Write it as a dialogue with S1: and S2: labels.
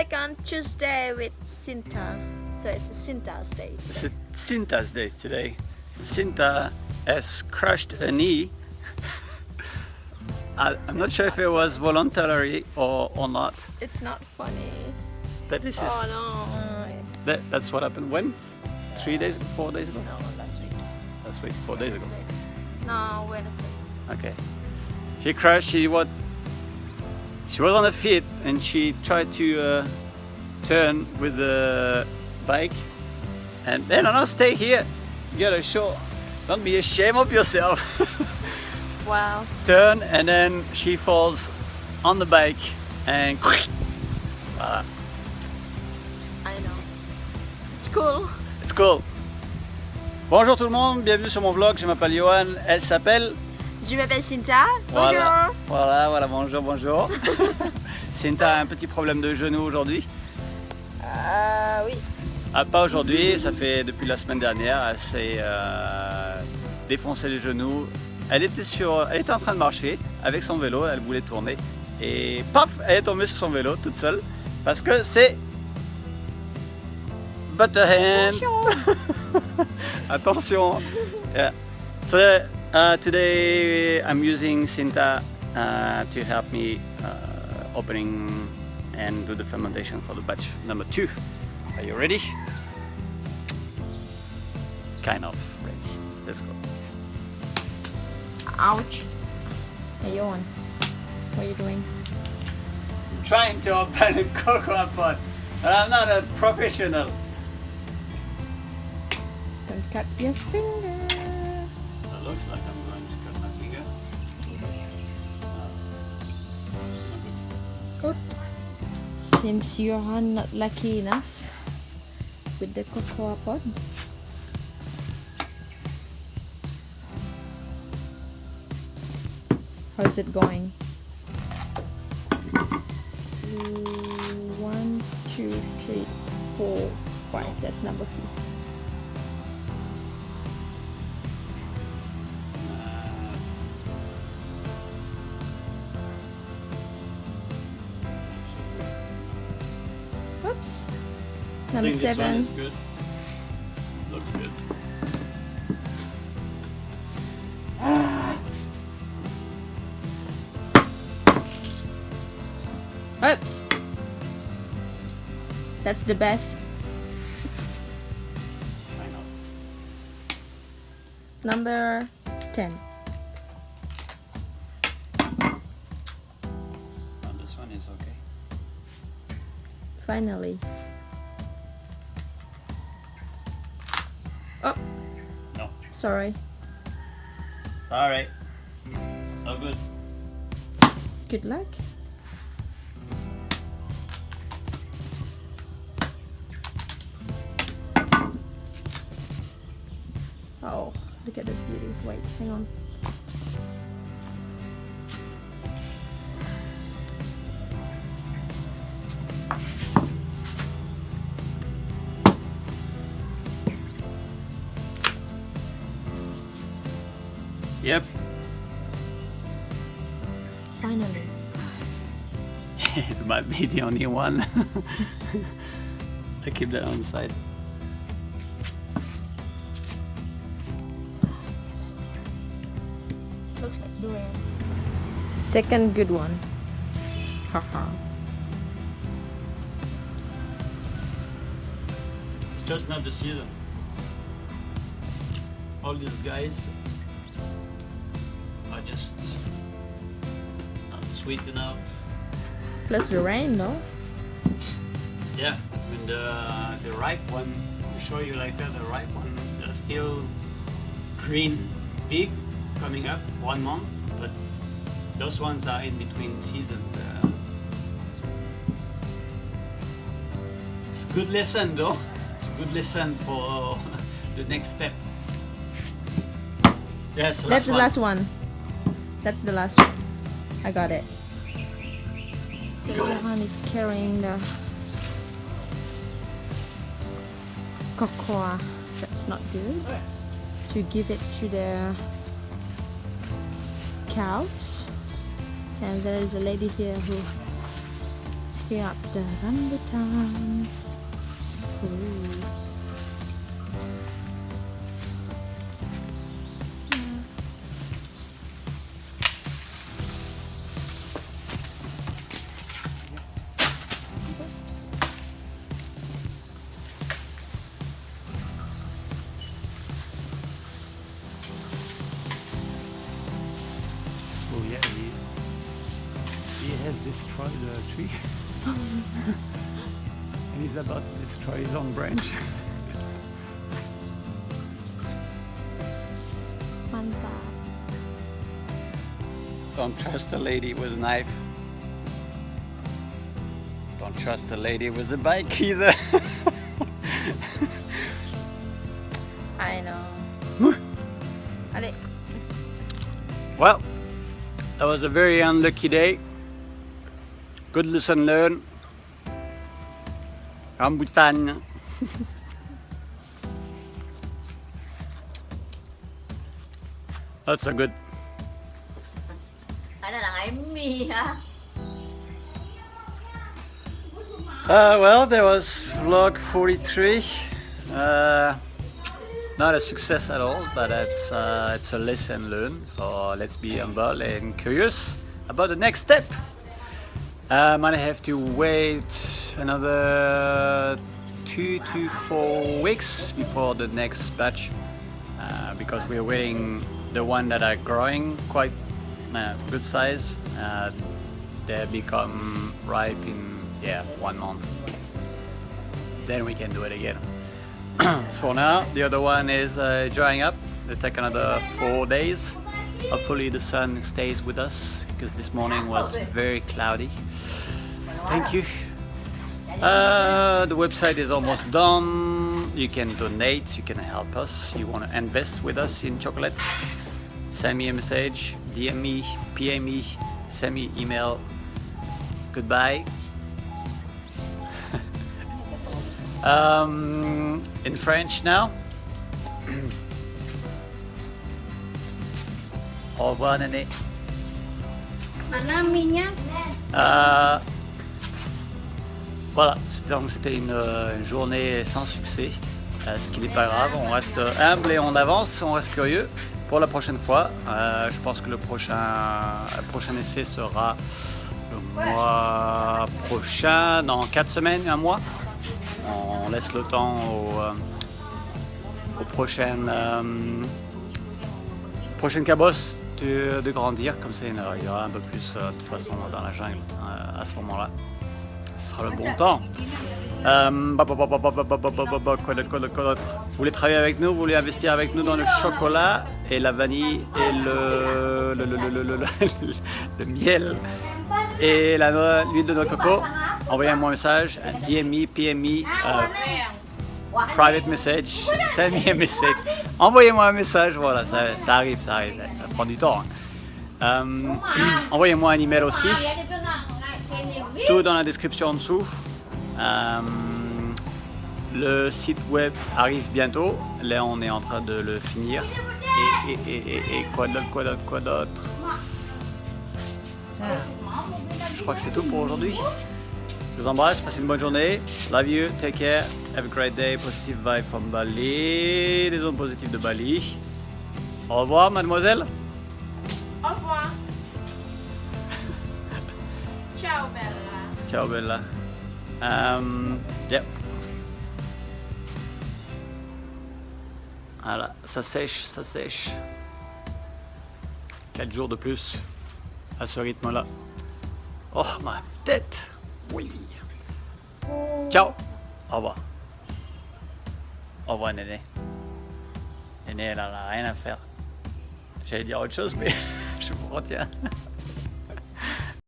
S1: second Tuesday with Cinta. So it's a Cinta's day.
S2: It's Cinta's day today. Cinta has crushed a knee. I'm not sure if it was voluntary or not.
S1: It's not funny.
S2: But this is.
S1: Oh no.
S2: That's what happened when? 3 days, 4 days ago?
S1: No, last week.
S2: Last week, 4 days ago.
S1: No, Wednesday.
S2: Okay. She crashed. She was on her feet and she tried to turn with the bike. And then no, stay here. You gotta show. Don't be ashamed of yourself.
S1: Wow.
S2: Turn and then she falls on the bike and voilà.
S1: I know. It's cool.
S2: It's cool. Bonjour tout le monde, bienvenue sur mon vlog. Je m'appelle Johan. Elle s'appelle.
S1: Je m'appelle Cinta. Bonjour.
S2: Voilà, bonjour. Cinta a un petit problème de genou aujourd'hui.
S1: Oui.
S2: Ah, pas aujourd'hui, ça fait depuis la semaine dernière. Elle s'est défoncé les genoux. Elle était en train de marcher avec son vélo, elle voulait tourner. Et paf, elle est tombée sur son vélo toute seule. Parce que c'est Butterhand. Attention. Yeah. So today I'm using Cinta to help me opening and do the fermentation for the batch number 2. Are you ready? Kind of ready. Let's go.
S1: Ouch. Hey, Johan. What are you doing?
S2: I'm trying to open a cocoa pot, but I'm not a professional.
S1: Don't cut your fingers.
S2: It looks like I'm going to cut my finger.
S1: Oops. Seems you are not lucky enough with the cocoa pod. How's it going? 1, 2, 3, 4, 5. That's number 3. Oops. Number 7.
S2: This one is good. Looks good.
S1: Oops. That's the best.
S2: I know.
S1: Number 10.
S2: Oh, this one is okay.
S1: Finally. Oh,
S2: No.
S1: sorry.
S2: Sorry. No good.
S1: Good luck. Oh, look at this beauty. Wait, hang on.
S2: Yep.
S1: Finally.
S2: It might be the only one. I keep that on the side.
S1: Looks like durian. Second good one. Haha.
S2: It's just not the season. All these guys are just not sweet enough.
S1: Plus the rain, no?
S2: Yeah, when the ripe one, I show you like that, the ripe one, they're still green, big, coming up 1 month, but those ones are in between season. It's a good lesson though. It's a good lesson for the next step. Yes,
S1: That's the last one. That's the last one. I got it. So Johan is carrying the cocoa that's not good to give it to the cows. And there is a lady here who Here are the rambutans. Ooh.
S2: Oh yeah, he has destroyed the tree. And he's about to destroy his own branch.
S1: Mantap.
S2: Don't trust a lady with a knife. Don't trust a lady with a bike either.
S1: I know. Allez.
S2: Well, that was a very unlucky day. Good lesson learned. Rambutan. That's so good.
S3: Ano lang ay me ha?
S2: Well, there was vlog 43. Not a success at all, but it's a lesson learned. So let's be humble and curious about the next step. Might have to wait another 2 to 4 weeks before the next batch, because we're waiting the one that are growing quite good size. They become ripe in 1 month. Then we can do it again. So for now, the other one is drying up. It'll take another 4 days. Hopefully the sun stays with us, because this morning was very cloudy. Thank you. The website is almost done. You can donate, you can help us. You want to invest with us in chocolates? Send me a message, DM me, PM me, send me email. Goodbye. In French now. Au revoir, Néné.
S3: Mana minyak?
S2: Voilà, donc c'était une journée sans succès, ce qui n'est pas grave, on reste humble et on avance, on reste curieux pour la prochaine fois. Je pense que le prochain essai sera le mois prochain, dans 4 semaines, 1 mois. On laisse le temps aux prochaines cabosses de grandir, comme ça il y aura un peu plus de toute façon dans la jungle à ce moment-là. Ce sera le bon temps. Quoi d'autre? Vous voulez travailler avec nous? Vous voulez investir avec nous dans le chocolat et la vanille et le miel et l'huile de noix de coco? Envoyez-moi un message, DM me, PM me, private message, send me a message. Envoyez-moi un message, voilà, ça arrive, ça prend du temps. Envoyez-moi un email aussi. Tout dans la description en dessous. Le site web arrive bientôt. Là, on est en train de le finir. Et quoi d'autre? Je crois que c'est tout pour aujourd'hui. Je vous embrasse, passez une bonne journée. Love you, take care, have a great day. Positive vibe from Bali. Des ondes positives de Bali. Au revoir, mademoiselle.
S3: Au revoir. Ciao bella.
S2: Ciao bella. Yep. Voilà, ça sèche. 4 jours de plus à ce rythme-là. Oh, ma tête! Oui. Ciao. Au revoir. Au revoir, Néné. Néné, elle a rien à faire. J'allais dire autre chose, mais je vous retiens.